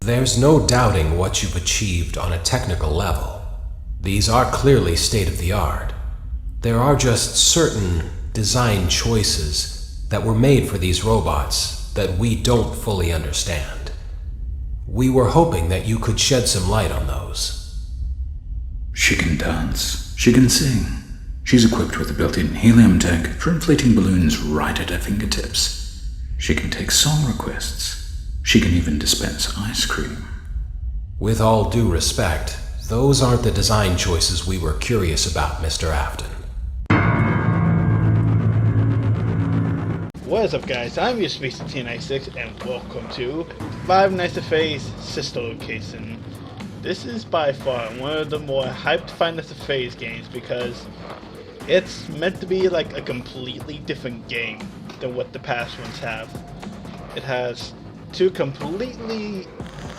There's no doubting what you've achieved on a technical level. These are clearly state-of-the-art. There are just certain design choices that were made for these robots that we don't fully understand. We were hoping that you could shed some light on those. She can dance. She can sing. She's equipped with a built-in helium tank for inflating balloons right at her fingertips. She can take song requests. She can even dispense ice cream. With all due respect, those aren't the design choices we were curious about, Mr. Afton. What is up, guys? I'm your Space T96 and welcome to Five Nights at Freddy's Sister Location. This is by far one of the more hyped Five Nights at Freddy's games because it's meant to be like a completely different game than what the past ones have. It has two completely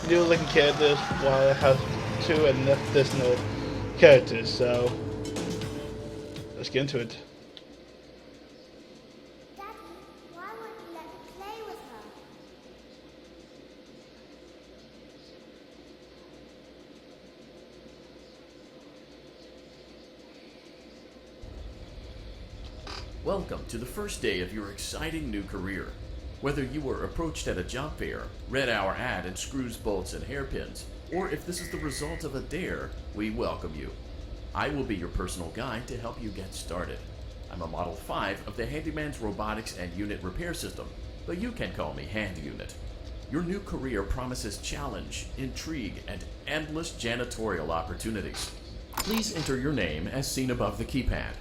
new looking characters while it has two additional characters, so let's get into it. Daddy, why won't you let me play with her? Welcome to the first day of your exciting new career. Whether you were approached at a job fair, read our ad in screws, bolts, and hairpins, or if this is the result of a dare, we welcome you. I will be your personal guide to help you get started. I'm a Model 5 of the Handyman's Robotics and Unit Repair System, but you can call me Hand Unit. Your new career promises challenge, intrigue, and endless janitorial opportunities. Please enter your name as seen above the keypad.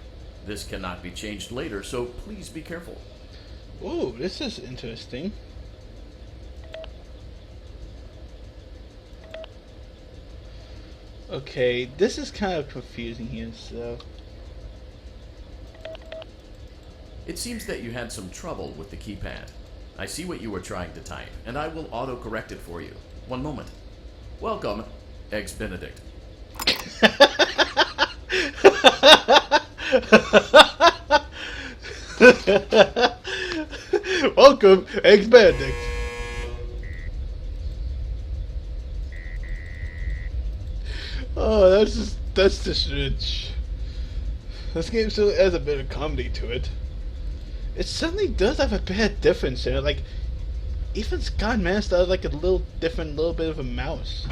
This cannot be changed later, so please be careful. Ooh, this is interesting. Okay, this is kind of confusing here, so... It seems that you had some trouble with the keypad. I see what you were trying to type, and I will auto-correct it for you. One moment. Welcome, Eggs Benedict. Welcome, Eggs Benedict. Oh, that's just rich. This game still has a bit of comedy to it. It suddenly does have a bad difference in it. Like, even Scott managed to have like a little different, little bit of a mouse.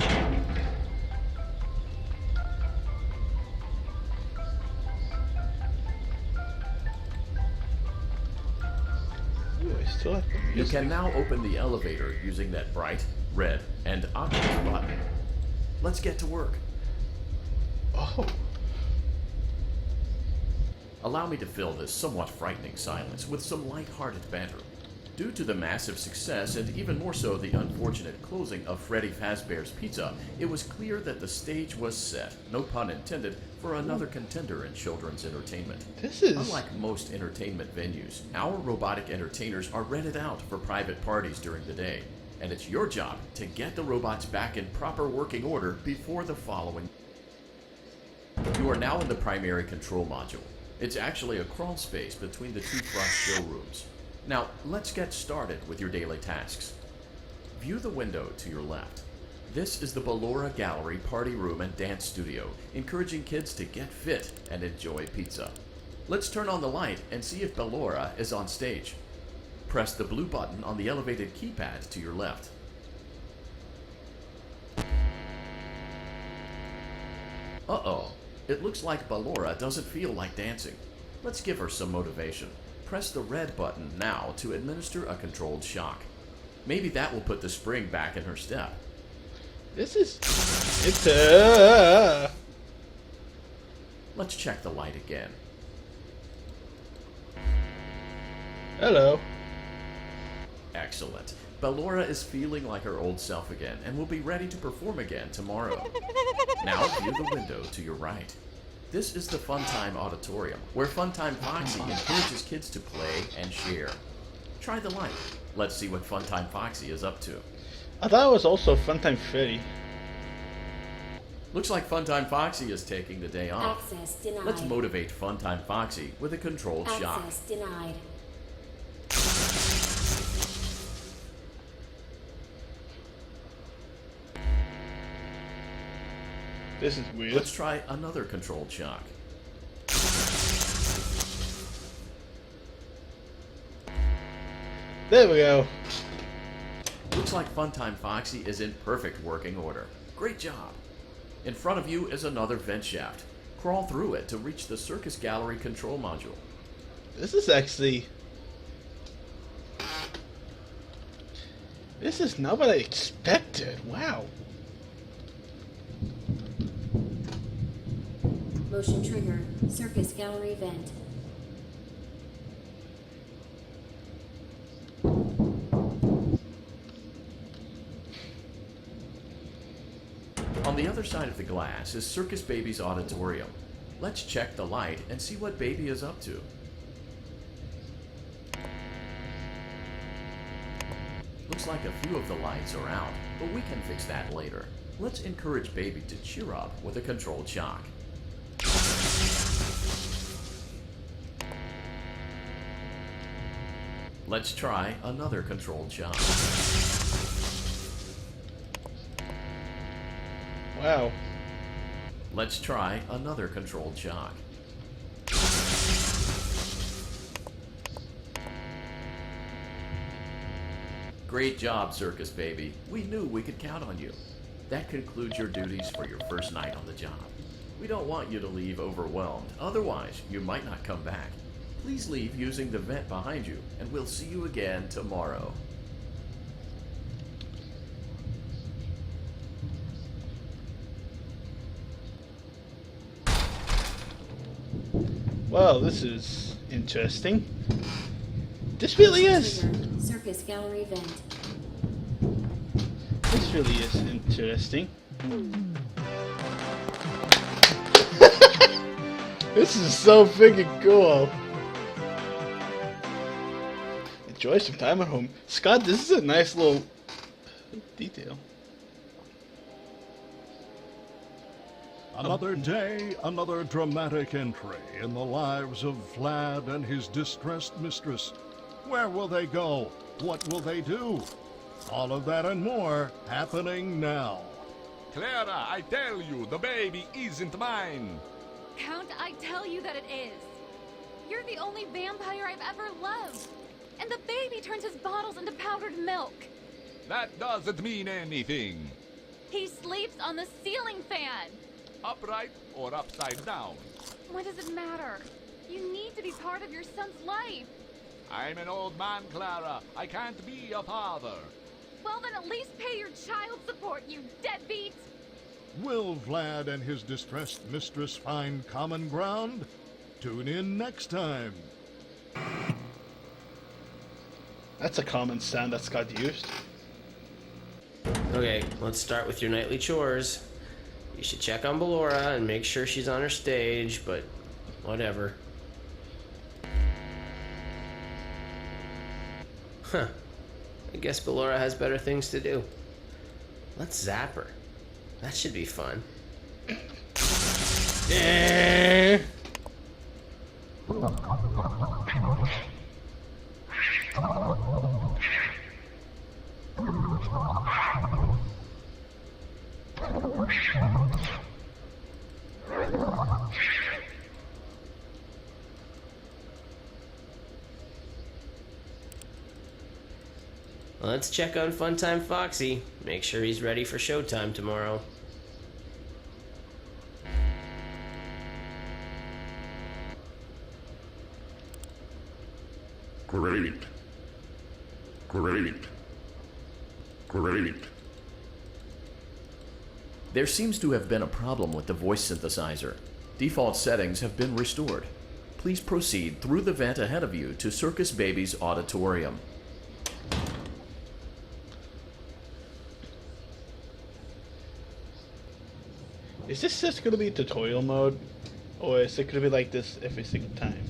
Ooh, I still have the You music. can now open the elevator using that bright, red, and orange button. Let's get to work. Oh. Allow me to fill this somewhat frightening silence with some light-hearted banter. Due to the massive success, and even more so the unfortunate closing of Freddy Fazbear's Pizza, it was clear that the stage was set, no pun intended, for another contender in children's entertainment. This is... Unlike most entertainment venues, our robotic entertainers are rented out for private parties during the day, and it's your job to get the robots back in proper working order before the following. You are now in the primary control module. It's actually a crawl space between the two front showrooms. Now, let's get started with your daily tasks. View the window to your left. This is the Ballora Gallery Party Room and Dance Studio, encouraging kids to get fit and enjoy pizza. Let's turn on the light and see if Ballora is on stage. Press the blue button on the elevated keypad to your left. Uh-oh. It looks like Ballora doesn't feel like dancing. Let's give her some motivation. Press the red button now to administer a controlled shock. Maybe that will put the spring back in her step. This is... It's Let's check the light again. Hello. Excellent. Ballora is feeling like her old self again and will be ready to perform again tomorrow. Now view the window to your right. This is the Funtime Auditorium, where Funtime Foxy encourages kids to play and share. Try the light. Let's see what Funtime Foxy is up to. I thought it was also Funtime Freddy. Looks like Funtime Foxy is taking the day off. Access denied. Let's motivate Funtime Foxy with a controlled shock. Access denied. This is weird. Let's try another controlled shock. There we go. Looks like Funtime Foxy is in perfect working order. Great job. In front of you is another vent shaft. Crawl through it to reach the circus gallery control module. This is actually... This is not what I expected. Wow. Motion trigger. Circus gallery vent. On the other side of the glass is Circus Baby's auditorium. Let's check the light and see what Baby is up to. Looks like a few of the lights are out, but we can fix that later. Let's encourage Baby to cheer up with a controlled shock. Let's try another controlled shock. Wow. Let's try another controlled shock. Great job, Circus Baby. We knew we could count on you. That concludes your duties for your first night on the job. We don't want you to leave overwhelmed, otherwise you might not come back. Please leave using the vent behind you, and we'll see you again tomorrow. Well, this is interesting. This really is. Trigger. Circus gallery vent. This really is interesting. This is so freaking cool. Enjoy some time at home. Scott, this is a nice little detail. Another day, another dramatic entry in the lives of Vlad and his distressed mistress. Where will they go? What will they do? All of that and more happening now. Clara, I tell you, the baby isn't mine. Count, I tell you that it is. You're the only vampire I've ever loved. And the baby turns his bottles into powdered milk. That doesn't mean anything. He sleeps on the ceiling fan. Upright or upside down. What does it matter? You need to be part of your son's life. I'm an old man, Clara. I can't be a father. Well, then at least pay your child support, you deadbeat. Will Vlad and his distressed mistress find common ground? Tune in next time. That's a common sound that Scott used. Okay, let's start with your nightly chores. You should check on Ballora and make sure she's on her stage, but whatever. Huh. I guess Ballora has better things to do. Let's zap her. That should be fun. Let's check on Funtime Foxy. Make sure he's ready for showtime tomorrow. Great. Great. Great. There seems to have been a problem with the voice synthesizer. Default settings have been restored. Please proceed through the vent ahead of you to Circus Baby's auditorium. Is this just going to be tutorial mode? Or is it going to be like this every single time?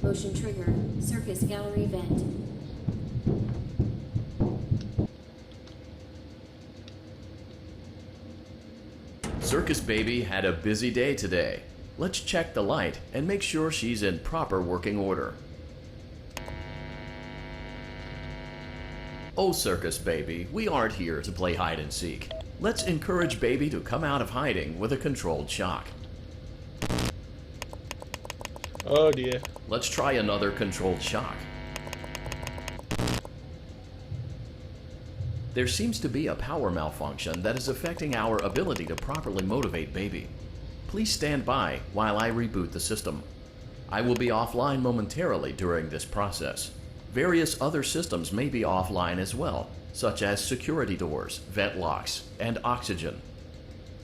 Motion trigger. Circus gallery vent. Circus Baby had a busy day today. Let's check the light and make sure she's in proper working order. Oh, Circus Baby, we aren't here to play hide and seek. Let's encourage baby to come out of hiding with a controlled shock. Oh dear. Let's try another controlled shock. There seems to be a power malfunction that is affecting our ability to properly motivate baby. Please stand by while I reboot the system. I will be offline momentarily during this process. Various other systems may be offline as well, such as security doors, vent locks, and oxygen.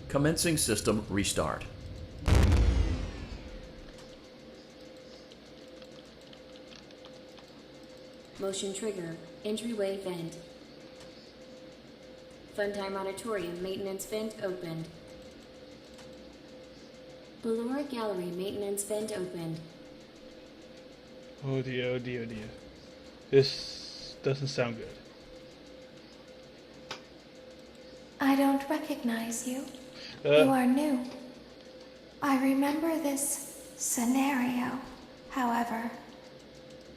Commencing system restart. Motion trigger. Entryway vent. Funtime Auditorium maintenance vent opened. Ballora Gallery maintenance vent opened. Oh dear, oh dear, oh dear. This doesn't sound good. I don't recognize you. You are new. I remember this scenario, however.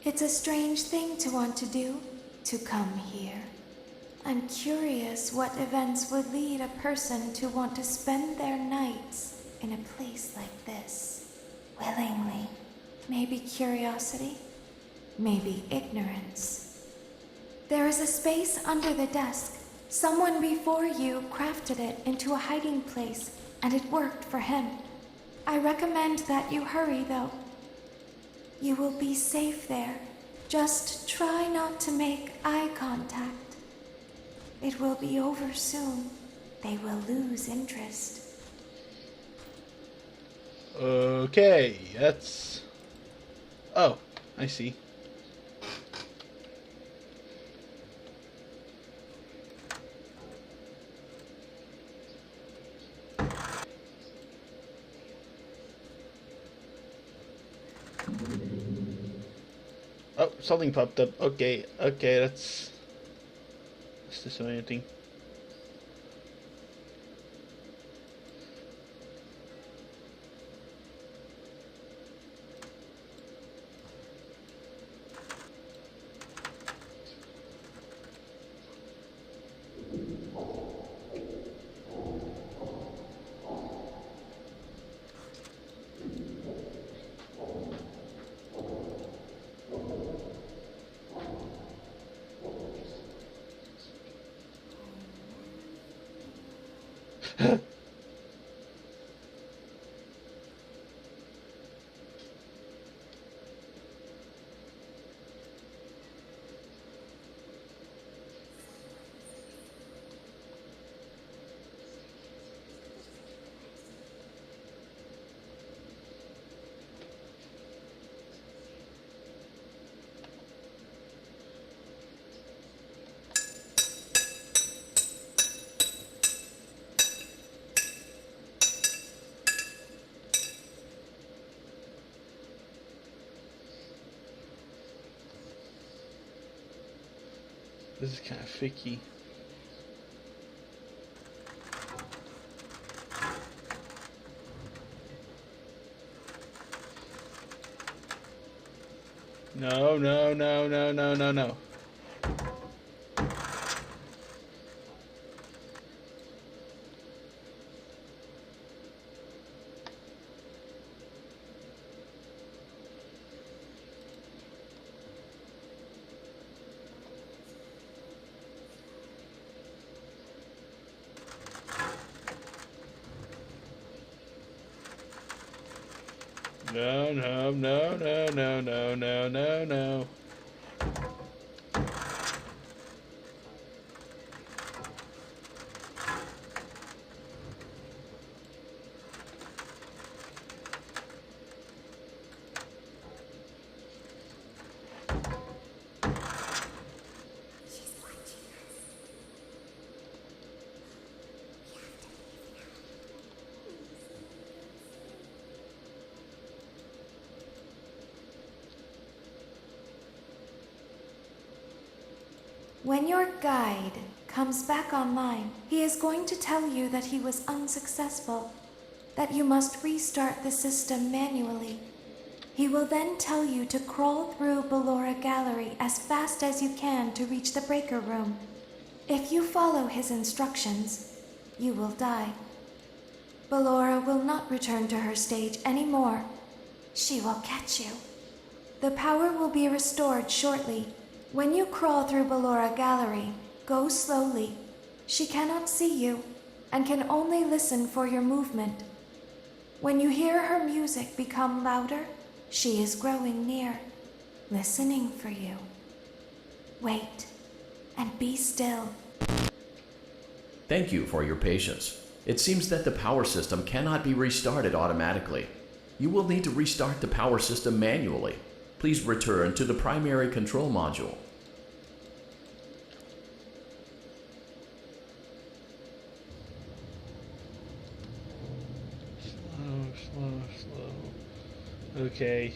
It's a strange thing to want to do, to come here. I'm curious what events would lead a person to want to spend their nights in a place like this. Willingly. Maybe curiosity, maybe ignorance. There is a space under the desk. Someone before you crafted it into a hiding place, and it worked for him. I recommend that you hurry, though. You will be safe there. Just try not to make eye contact. It will be over soon. They will lose interest. Okay, that's... Oh, I see. Oh, something popped up. Okay, that's disorienting. This is kind of ficky. No. No. When your guide comes back online, he is going to tell you that he was unsuccessful, that you must restart the system manually. He will then tell you to crawl through Ballora Gallery as fast as you can to reach the breaker room. If you follow his instructions, you will die. Ballora will not return to her stage anymore. She will catch you. The power will be restored shortly. When you crawl through Ballora Gallery, go slowly. She cannot see you and can only listen for your movement. When you hear her music become louder, she is growing near, listening for you. Wait and be still. Thank you for your patience. It seems that the power system cannot be restarted automatically. You will need to restart the power system manually. Please return to the primary control module. Slow. Okay.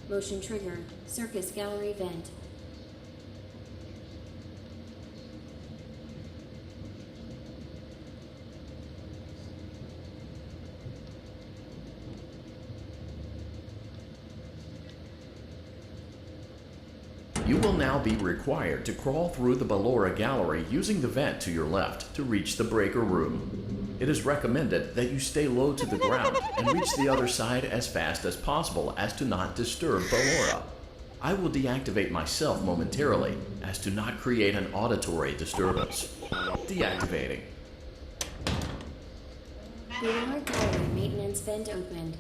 Motion trigger. Circus gallery vent. You will now be required to crawl through the Ballora Gallery using the vent to your left to reach the breaker room. It is recommended that you stay low to the ground and reach the other side as fast as possible as to not disturb Ballora. I will deactivate myself momentarily as to not create an auditory disturbance. Deactivating. Ballora gallery maintenance vent opened.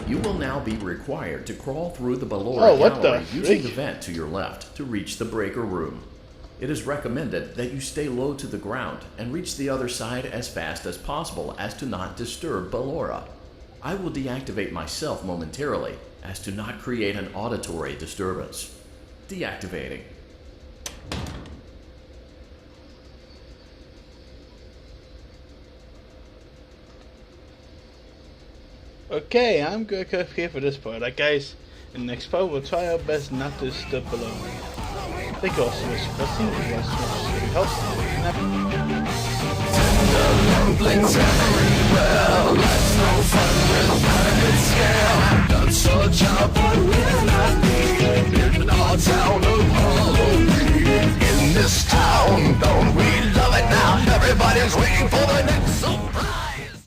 You will now be required to crawl through the Ballora Gallery using the vent to your left to reach the breaker room. It is recommended that you stay low to the ground and reach the other side as fast as possible as to not disturb Ballora. I will deactivate myself momentarily as to not create an auditory disturbance. Deactivating. Okay, I'm good here for this part. Like guys, in the next part we'll try our best not to step below me. Thank you all so much for watching. If you guys so much for your help. Snap.